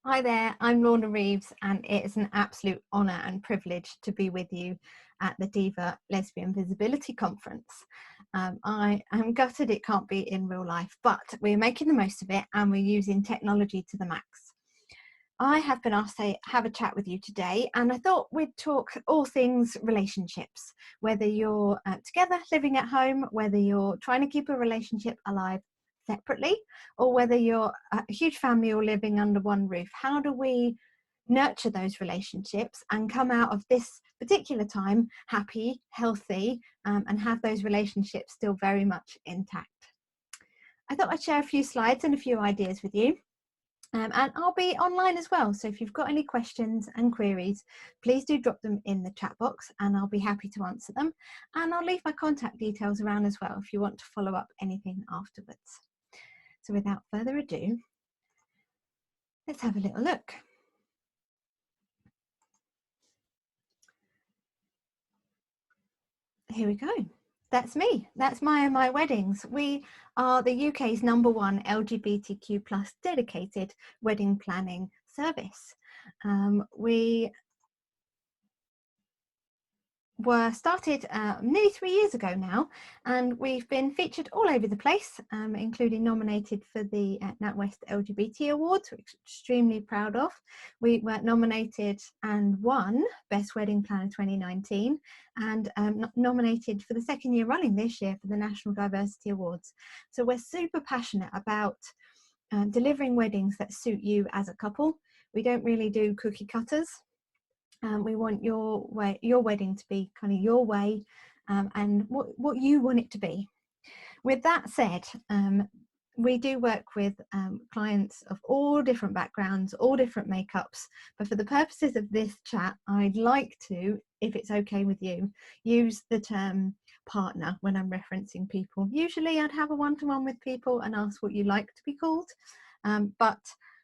Hi there, I'm Lorna Reeves, and it is an absolute honour and privilege to be with you at the DIVA Lesbian Visibility Conference. I am gutted it can't be in real life, but we're making the most of it and we're using technology to the max. I have been asked to have a chat with you today, and I thought we'd talk all things relationships, whether you're together living at home, whether you're trying to keep a relationship alive separately, or whether you're a huge family or living under one roof. How do we nurture those relationships and come out of this particular time happy, healthy, and have those relationships still very much intact? I thought I'd share a few slides and a few ideas with you. And I'll be online as well. So if you've got any questions and queries, please do drop them in the chat box and I'll be happy to answer them. And I'll leave my contact details around as well if you want to follow up anything afterwards. So without further ado, let's have a little look. Here we go. That's me. That's my weddings. We are the UK's #1 LGBTQ+ dedicated wedding planning service. We were started nearly 3 years ago now, and we've been featured all over the place, including nominated for the NatWest LGBT Awards, which we're extremely proud of. We were nominated and won Best Wedding Planner 2019, and nominated for the second year running this year for the National Diversity Awards. So we're super passionate about delivering weddings that suit you as a couple. We don't really do cookie cutters. We want your wedding to be kind of your way, and what you want it to be. With that said, we do work with clients of all different backgrounds, all different makeups, but for the purposes of this chat, I'd like to, if it's okay with you, use the term partner when I'm referencing people. Usually I'd have a one-to-one with people and ask what you like to be called, but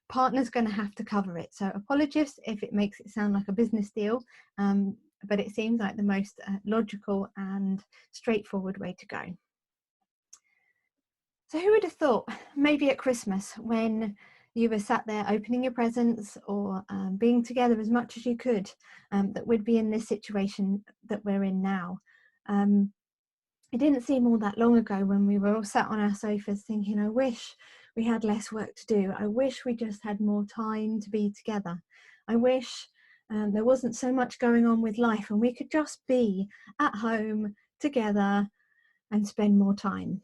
partner's going to have to cover it. So apologies if it makes it sound like a business deal, but it seems like the most logical and straightforward way to go. So who would have thought, maybe at Christmas, when you were sat there opening your presents or being together as much as you could, that we'd be in this situation that we're in now. It didn't seem all that long ago when we were all sat on our sofas thinking, I wish we had less work to do. I wish we just had more time to be together. I wish there wasn't so much going on with life and we could just be at home together and spend more time.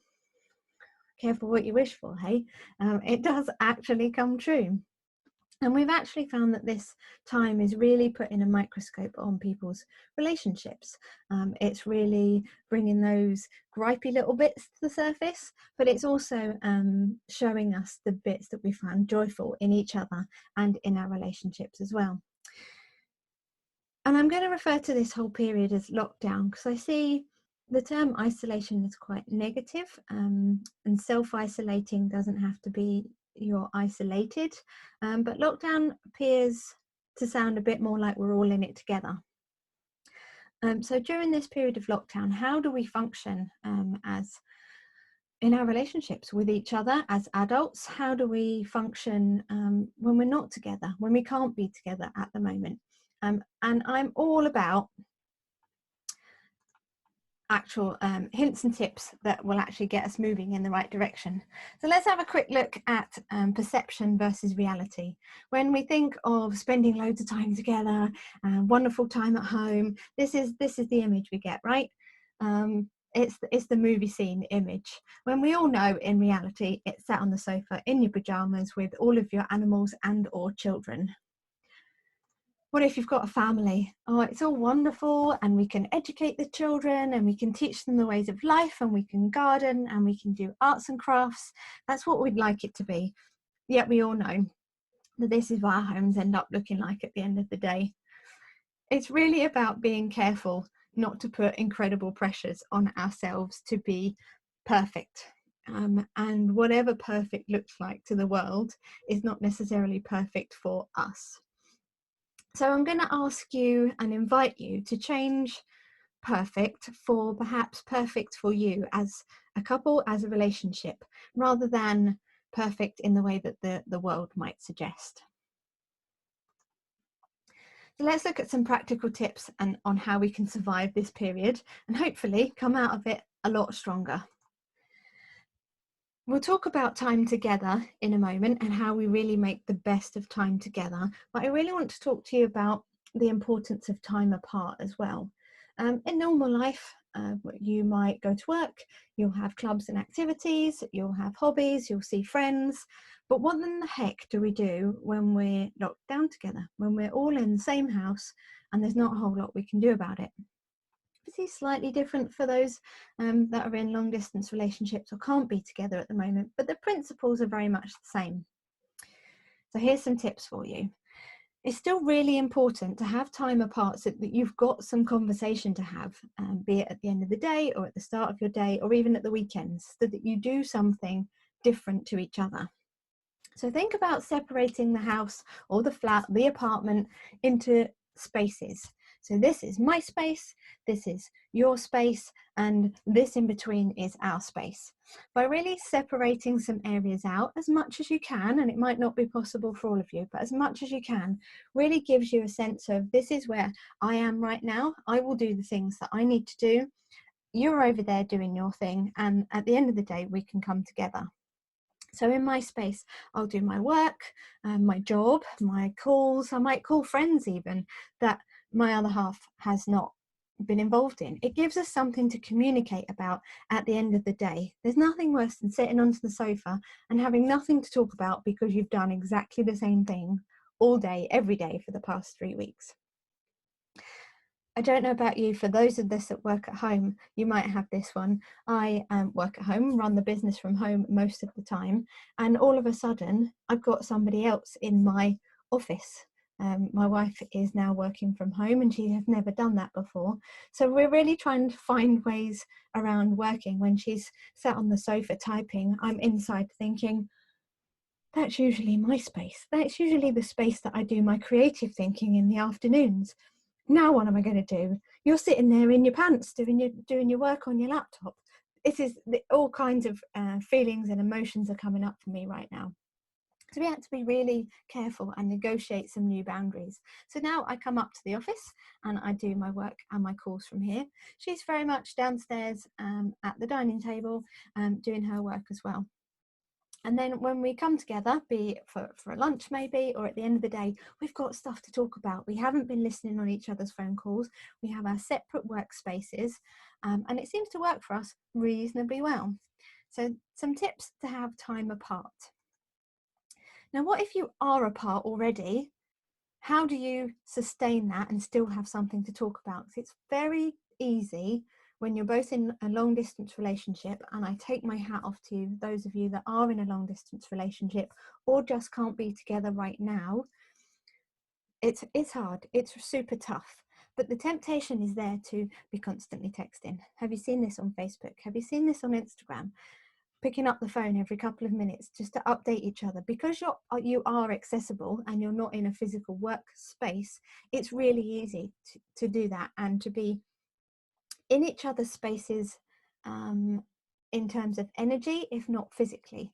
Careful what you wish for, hey? It does actually come true. And we've actually found that this time is really putting a microscope on people's relationships. It's really bringing those gripey little bits to the surface, but it's also showing us the bits that we find joyful in each other and in our relationships as well. And I'm going to refer to this whole period as lockdown because I see the term isolation is quite negative, and self-isolating doesn't have to be you're isolated, but lockdown appears to sound a bit more like we're all in it together. So during this period of lockdown, how do we function as in our relationships with each other as adults? How do we function when we're not together, when we can't be together at the moment? And I'm all about actual hints and tips that will actually get us moving in the right direction. So let's have a quick look at perception versus reality. When we think of spending loads of time together, wonderful time at home, this is the image we get, right? It's the movie scene image, when we all know in reality it's sat on the sofa in your pajamas with all of your animals and or children. What if you've got a family? Oh, it's all wonderful and we can educate the children and we can teach them the ways of life and we can garden and we can do arts and crafts. That's what we'd like it to be. Yet we all know that this is what our homes end up looking like at the end of the day. It's really about being careful not to put incredible pressures on ourselves to be perfect. And whatever perfect looks like to the world is not necessarily perfect for us. So I'm going to ask you and invite you to change perfect for perhaps perfect for you as a couple, as a relationship, rather than perfect in the way that the world might suggest. So let's look at some practical tips and on how we can survive this period and hopefully come out of it a lot stronger. We'll talk about time together in a moment and how we really make the best of time together, but I really want to talk to you about the importance of time apart as well. In normal life, you might go to work, you'll have clubs and activities, you'll have hobbies, you'll see friends, but what in the heck do we do when we're locked down together, when we're all in the same house and there's not a whole lot we can do about it? Is slightly different for those that are in long distance relationships or can't be together at the moment, but the principles are very much the same. So here's some tips for you. It's still really important to have time apart so that you've got some conversation to have, be it at the end of the day or at the start of your day or even at the weekends, so that you do something different to each other. So think about separating the house or the flat, the apartment into spaces. So this is my space, this is your space, and this in between is our space. By really separating some areas out as much as you can, and it might not be possible for all of you, but as much as you can, really gives you a sense of this is where I am right now. I will do the things that I need to do. You're over there doing your thing, and at the end of the day, we can come together. So in my space, I'll do my work, my job, my calls. I might call friends even that my other half has not been involved in. It gives us something to communicate about at the end of the day. There's nothing worse than sitting onto the sofa and having nothing to talk about because you've done exactly the same thing all day, every day for the past 3 weeks. I don't know about you, for those of us that work at home, you might have this one. I work at home, run the business from home most of the time, and all of a sudden I've got somebody else in my office. My wife is now working from home and she has never done that before. So we're really trying to find ways around working. When she's sat on the sofa typing, I'm inside thinking, that's usually my space. That's usually the space that I do my creative thinking in the afternoons. Now what am I going to do? You're sitting there in your pants doing your work on your laptop. All kinds of feelings and emotions are coming up for me right now. So we had to be really careful and negotiate some new boundaries. So now I come up to the office and I do my work and my calls from here. She's very much downstairs at the dining table doing her work as well. And then when we come together, be it for a lunch maybe, or at the end of the day, we've got stuff to talk about. We haven't been listening on each other's phone calls. We have our separate workspaces, and it seems to work for us reasonably well. So some tips to have time apart. Now, what if you are apart already? How do you sustain that and still have something to talk about? Because it's very easy when you're both in a long distance relationship, and I take my hat off to you, those of you that are in a long distance relationship or just can't be together right now. It's hard, it's super tough, but the temptation is there to be constantly texting. Have you seen this on Facebook? Have you seen this on Instagram? Picking up the phone every couple of minutes just to update each other. Because you are accessible and you're not in a physical workspace, it's really easy to do that and to be in each other's spaces in terms of energy, if not physically.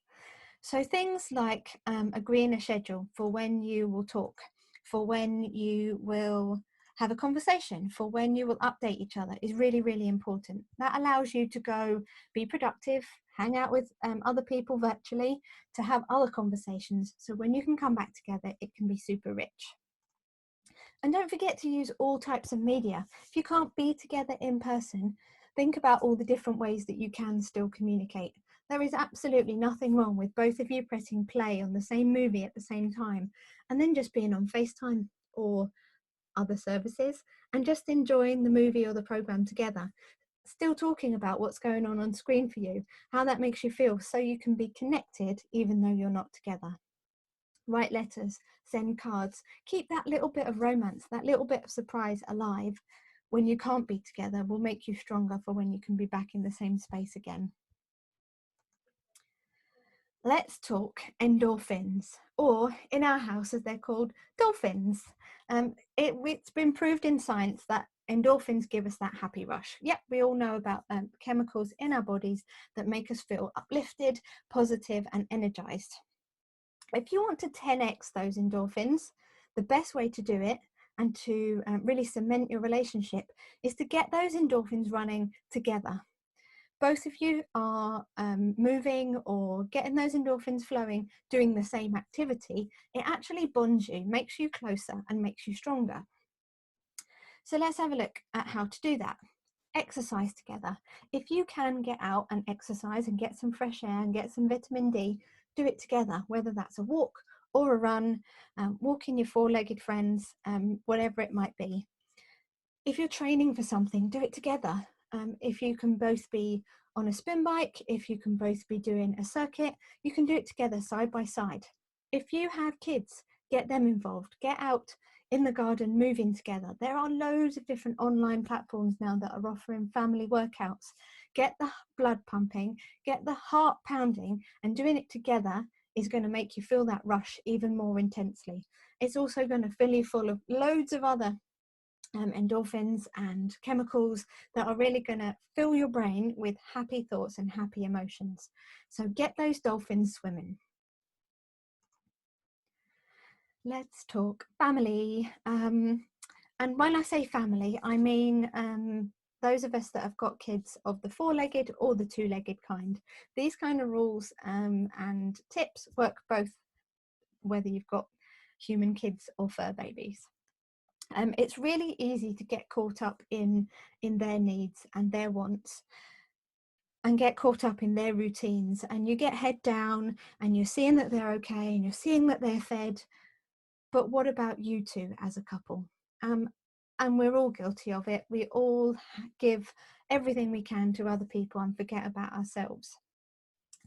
So things like agreeing a schedule for when you will talk, for when you will have a conversation, for when you will update each other is really, really important. That allows you to go be productive, hang out with other people virtually, to have other conversations. So when you can come back together, it can be super rich. And don't forget to use all types of media. If you can't be together in person, think about all the different ways that you can still communicate. There is absolutely nothing wrong with both of you pressing play on the same movie at the same time and then just being on FaceTime or other services and just enjoying the movie or the program together. Still talking about what's going on screen for you, how that makes you feel, so you can be connected even though you're not together. Write letters, send cards, keep that little bit of romance, that little bit of surprise alive when you can't be together will make you stronger for when you can be back in the same space again. Let's talk endorphins, or in our house as they're called, dolphins. It's been proved in science that endorphins give us that happy rush. Yep, we all know about chemicals in our bodies that make us feel uplifted, positive and energized. If you want to 10x those endorphins, the best way to do it, and to really cement your relationship is to get those endorphins running together. Both of you are moving or getting those endorphins flowing, doing the same activity. It actually bonds you, makes you closer and makes you stronger. So let's have a look at how to do that. Exercise together. If you can get out and exercise and get some fresh air and get some vitamin D, do it together, whether that's a walk or a run, walking your four-legged friends, whatever it might be. If you're training for something, do it together. If you can both be on a spin bike, if you can both be doing a circuit, you can do it together side by side. If you have kids, get them involved, get out in the garden moving together. There are loads of different online platforms now that are offering family workouts. Get the blood pumping, get the heart pounding, and doing it together is going to make you feel that rush even more intensely. It's also going to fill you full of loads of other endorphins and chemicals that are really going to fill your brain with happy thoughts and happy emotions. So get those dolphins swimming. Let's talk family. And when I say family, I mean those of us that have got kids of the four-legged or the two-legged kind. These kind of rules and tips work both whether you've got human kids or fur babies. It's really easy to get caught up in their needs and their wants and get caught up in their routines, and you get head down and you're seeing that they're okay and you're seeing that they're fed. But what about you two as a couple? And we're all guilty of it. We all give everything we can to other people and forget about ourselves.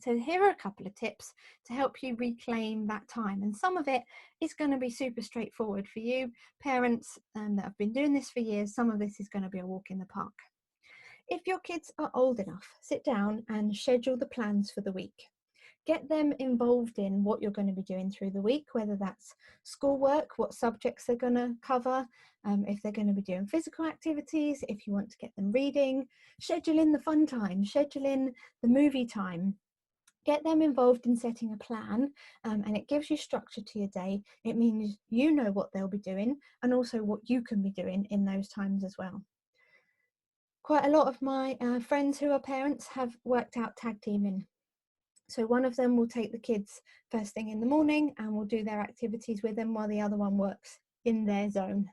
So here are a couple of tips to help you reclaim that time. And some of it is going to be super straightforward for you parents that have been doing this for years. Some of this is going to be a walk in the park. If your kids are old enough, sit down and schedule the plans for the week. Get them involved in what you're going to be doing through the week, whether that's schoolwork, what subjects they're going to cover, if they're going to be doing physical activities, if you want to get them reading, schedule in the fun time, schedule in the movie time. Get them involved in setting a plan, and it gives you structure to your day. It means you know what they'll be doing and also what you can be doing in those times as well. Quite a lot of my friends who are parents have worked out tag teaming. So one of them will take the kids first thing in the morning and will do their activities with them while the other one works in their zone.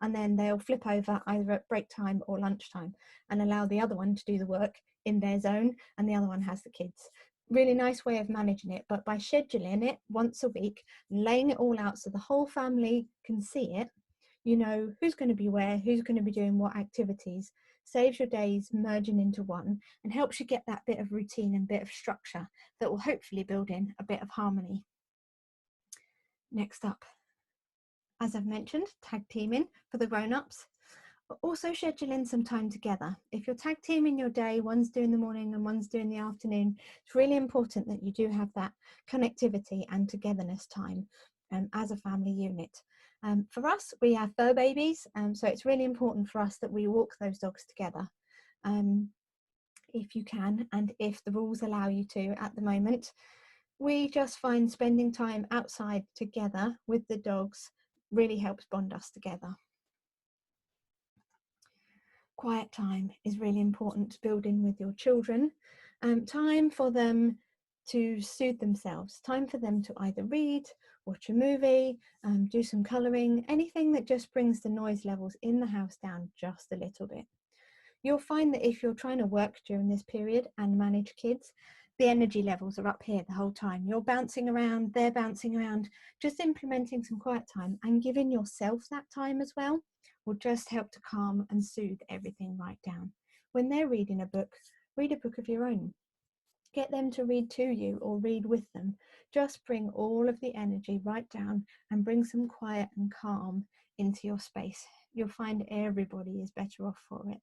And then they'll flip over either at break time or lunchtime and allow the other one to do the work in their zone, and the other one has the kids. Really nice way of managing it, but by scheduling it once a week, laying it all out so the whole family can see it, you know who's going to be where, who's going to be doing what activities, saves your days merging into one and helps you get that bit of routine and bit of structure that will hopefully build in a bit of harmony. Next up, as I've mentioned, tag teaming for the grown-ups. Also schedule in some time together. If you're tag teaming your day, one's doing the morning and one's doing the afternoon, it's really important that you do have that connectivity and togetherness time as a family unit. For us, we have fur babies, so it's really important for us that we walk those dogs together if you can, and if the rules allow you to at the moment. We just find spending time outside together with the dogs really helps bond us together. Quiet time is really important to build in with your children. Time for them to soothe themselves, time for them to either read, watch a movie, do some colouring, anything that just brings the noise levels in the house down just a little bit. You'll find that if you're trying to work during this period and manage kids, the energy levels are up here the whole time. You're bouncing around, they're bouncing around. Just implementing some quiet time and giving yourself that time as well will just help to calm and soothe everything right down. When they're reading a book, read a book of your own. Get them to read to you or read with them. Just bring all of the energy right down and bring some quiet and calm into your space. You'll find everybody is better off for it.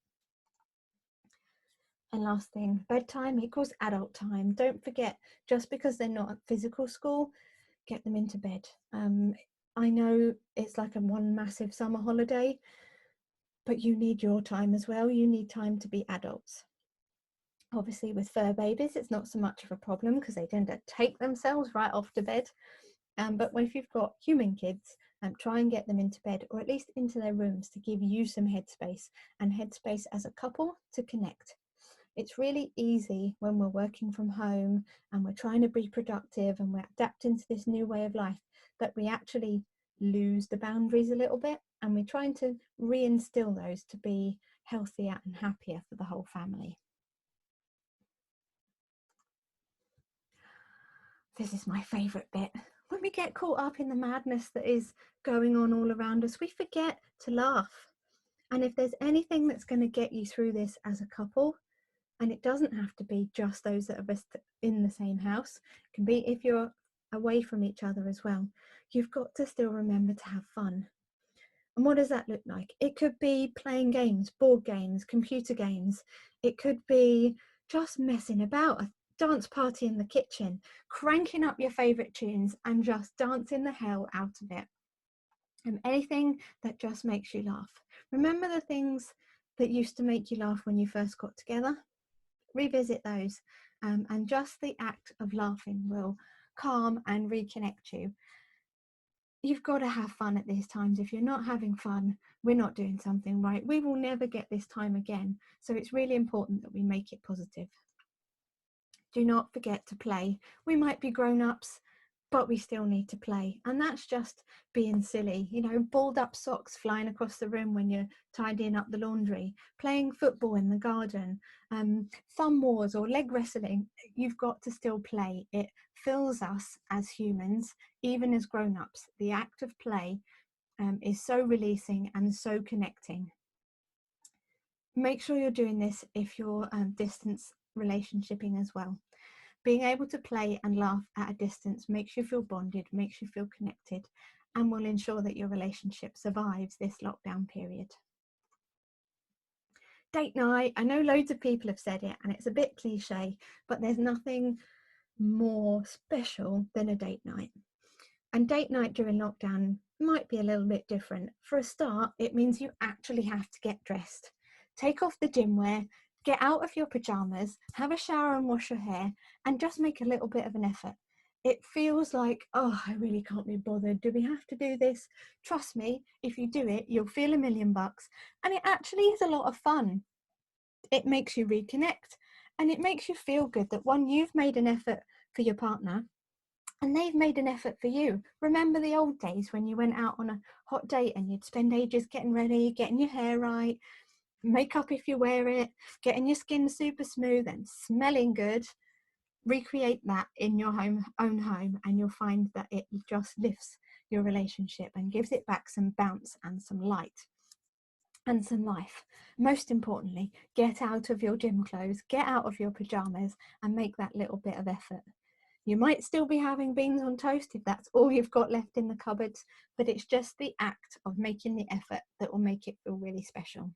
And last thing, bedtime equals adult time. Don't forget, just because they're not at physical school, get them into bed. I know it's like one massive summer holiday, but you need your time as well. You need time to be adults. Obviously with fur babies, it's not so much of a problem because they tend to take themselves right off to bed. But if you've got human kids, Try and get them into bed, or at least into their rooms, to give you some headspace, and headspace as a couple to connect. It's really easy when we're working from home and we're trying to be productive and we're adapting to this new way of life, that we actually lose the boundaries a little bit, and we're trying to reinstill those to be healthier and happier for the whole family. This is my favourite bit. When we get caught up in the madness that is going on all around us, we forget to laugh. And if there's anything that's going to get you through this as a couple, and it doesn't have to be just those that are in the same house, it can be if you're away from each other as well, you've got to still remember to have fun. And what does that look like? It could be playing games, board games, computer games. It could be just messing about, a dance party in the kitchen, cranking up your favourite tunes and just dancing the hell out of it. And anything that just makes you laugh. Remember the things that used to make you laugh when you first got together? Revisit those, and just the act of laughing will calm and reconnect you. You've got to have fun at these times. If you're not having fun, we're not doing something right. We will never get this time again. So it's really important that we make it positive. Do not forget to play. We might be grown-ups, but we still need to play. And that's just being silly, you know, balled up socks flying across the room when you're tidying up the laundry, playing football in the garden, thumb wars or leg wrestling. You've got to still play. It fills us as humans, even as grown-ups. The act of play is so releasing and so connecting. Make sure you're doing this if you're distance relationshiping as well. Being able to play and laugh at a distance makes you feel bonded, makes you feel connected, and will ensure that your relationship survives this lockdown period. Date night. I know loads of people have said it and it's a bit cliche, but there's nothing more special than a date night. And date night during lockdown might be a little bit different. For a start, it means you actually have to get dressed. Take off the gym wear, get out of your pajamas, have a shower and wash your hair, and just make a little bit of an effort. It feels like, oh, I really can't be bothered. Do we have to do this? Trust me, if you do it, you'll feel $1 million. And it actually is a lot of fun. It makes you reconnect, and it makes you feel good that, one, you've made an effort for your partner, and they've made an effort for you. Remember the old days when you went out on a hot date and you'd spend ages getting ready, getting your hair right, makeup if you wear it, getting your skin super smooth and smelling good. Recreate that in your own home, and you'll find that it just lifts your relationship and gives it back some bounce and some light and some life. Most importantly, get out of your gym clothes, get out of your pajamas, and make that little bit of effort. You might still be having beans on toast if that's all you've got left in the cupboards, but it's just the act of making the effort that will make it feel really special.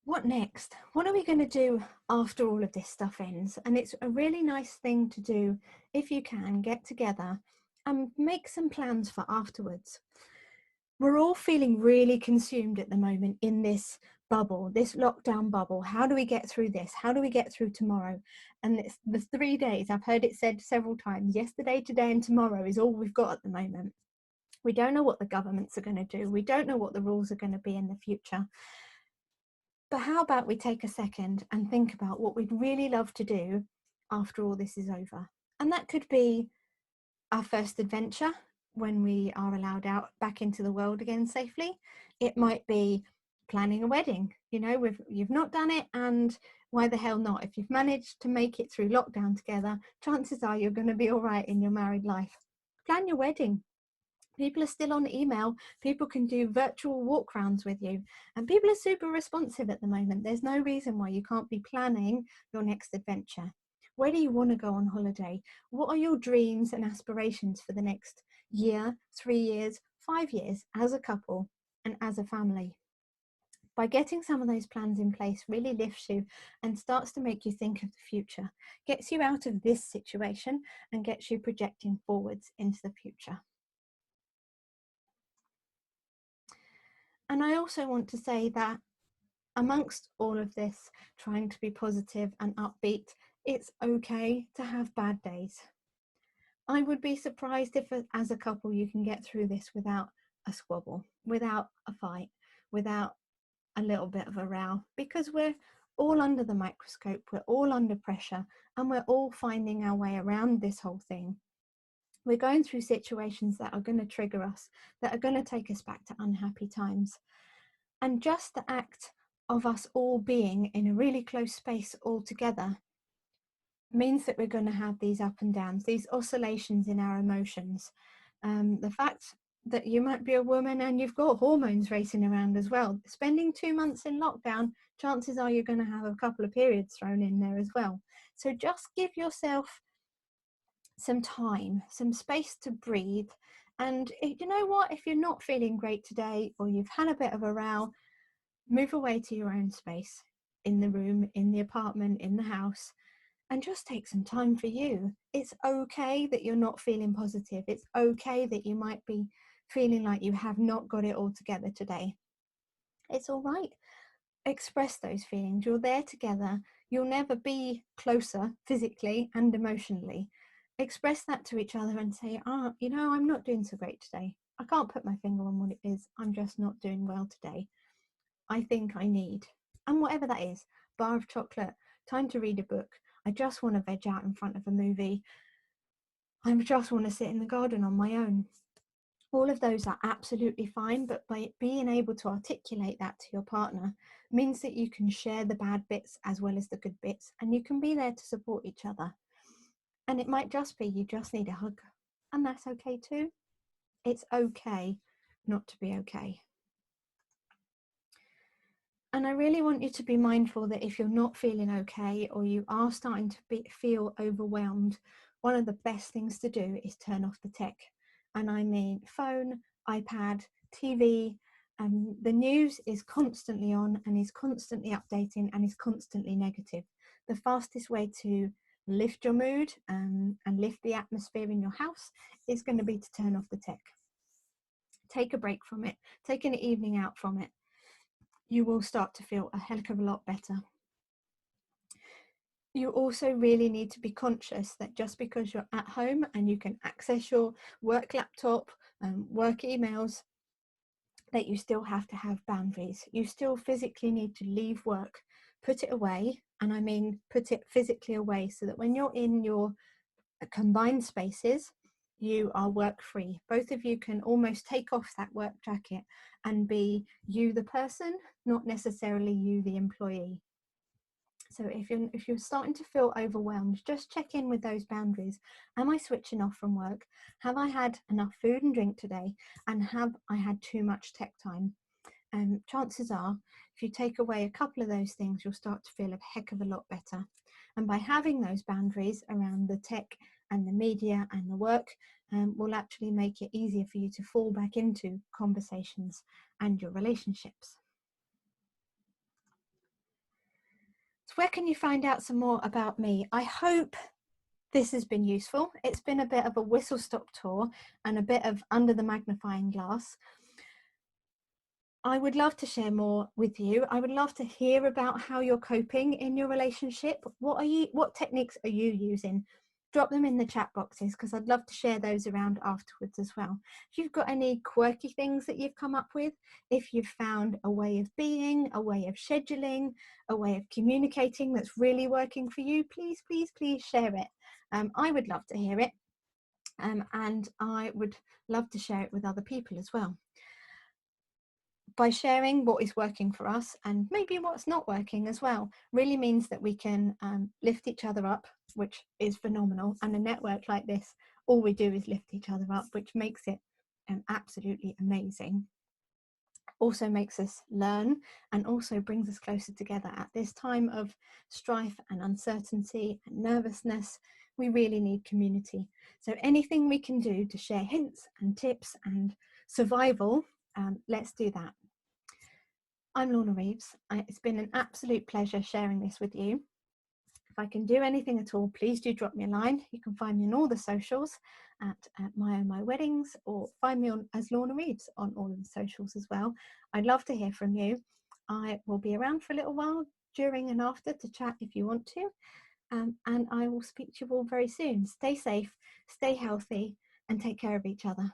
What next? What are we going to do after all of this stuff ends? And it's a really nice thing to do if you can get together and make some plans for afterwards. We're all feeling really consumed at the moment in this bubble, this lockdown bubble. How do we get through this? How do we get through tomorrow? And it's the 3 days, I've heard it said several times, yesterday, today and tomorrow is all we've got at the moment. We don't know what the governments are going to do. We don't know what the rules are going to be in the future. But how about we take a second and think about what we'd really love to do after all this is over? And that could be our first adventure when we are allowed out back into the world again safely. It might be planning a wedding. You know, you've not done it, and why the hell not? If you've managed to make it through lockdown together, chances are you're going to be all right in your married life. Plan your wedding. People are still on email. People can do virtual walk rounds with you, and people are super responsive at the moment. There's no reason why you can't be planning your next adventure. Where do you want to go on holiday? What are your dreams and aspirations for the next year, 3 years, 5 years as a couple and as a family? By getting some of those plans in place really lifts you and starts to make you think of the future, gets you out of this situation and gets you projecting forwards into the future. And I also want to say that amongst all of this, trying to be positive and upbeat, It's okay to have bad days. I would be surprised if as a couple you can get through this without a squabble, without a fight, without a little bit of a row, because we're all under the microscope, we're all under pressure, and we're all finding our way around this whole thing. We're going through situations that are going to trigger us, that are going to take us back to unhappy times. And just the act of us all being in a really close space all together means that we're going to have these up and downs, these oscillations in our emotions. The fact that you might be a woman and you've got hormones racing around as well. Spending 2 months in lockdown, chances are you're going to have a couple of periods thrown in there as well. So just give yourself some time, some space to breathe. And you know what, if you're not feeling great today, or you've had a bit of a row, move away to your own space, in the room, in the apartment, in the house, and just take some time for you. It's okay that you're not feeling positive. It's okay that you might be feeling like you have not got it all together today. It's all right. Express those feelings. You're there together. You'll never be closer physically and emotionally. Express that to each other and say, you know, I'm not doing so great today. I can't put my finger on what it is. I'm just not doing well today. I think I need, and whatever that is, bar of chocolate, time to read a book. I just want to veg out in front of a movie. I just want to sit in the garden on my own. All of those are absolutely fine, but by being able to articulate that to your partner means that you can share the bad bits as well as the good bits, and you can be there to support each other. And it might just be you just need a hug, and that's okay too. It's okay not to be okay. And I really want you to be mindful that if you're not feeling okay, or you are starting to feel overwhelmed, one of the best things to do is turn off the tech. And I mean phone, iPad, TV. The news is constantly on and is constantly updating and is constantly negative. The fastest way to lift your mood and lift the atmosphere in your house is going to be to turn off the tech. Take a break from it, take an evening out from it. You will start to feel a heck of a lot better. You also really need to be conscious that just because you're at home and you can access your work laptop and work emails, that you still have to have boundaries. You still physically need to leave work, put it away, and I mean put it physically away, so that when you're in your combined spaces, you are work free. Both of you can almost take off that work jacket and be you the person, not necessarily you the employee. So if you're starting to feel overwhelmed, just check in with those boundaries. Am I switching off from work? Have I had enough food and drink today? And have I had too much tech time? Chances are, if you take away a couple of those things, you'll start to feel a heck of a lot better. And by having those boundaries around the tech and the media and the work, will actually make it easier for you to fall back into conversations and your relationships. So where can you find out some more about me? I hope this has been useful. It's been a bit of a whistle-stop tour and a bit of under the magnifying glass. I would love to share more with you. I would love to hear about how you're coping in your relationship. What techniques are you using? Drop them in the chat boxes, because I'd love to share those around afterwards as well. If you've got any quirky things that you've come up with, if you've found a way of being, a way of scheduling, a way of communicating that's really working for you, please, please, please share it. I would love to hear it, and I would love to share it with other people as well. By sharing what is working for us and maybe what's not working as well, really means that we can lift each other up, which is phenomenal. And a network like this, all we do is lift each other up, which makes it absolutely amazing. Also makes us learn and also brings us closer together at this time of strife and uncertainty and nervousness. We really need community. So anything we can do to share hints and tips and survival, let's do that. I'm Lorna Reeves. It's been an absolute pleasure sharing this with you. If I can do anything at all, please do drop me a line. You can find me on all the socials at my weddings, or find me on as Lorna Reeves on all of the socials as well. I'd love to hear from you. I will be around for a little while during and after to chat if you want to. and I will speak to you all very soon. Stay safe, stay healthy, and take care of each other.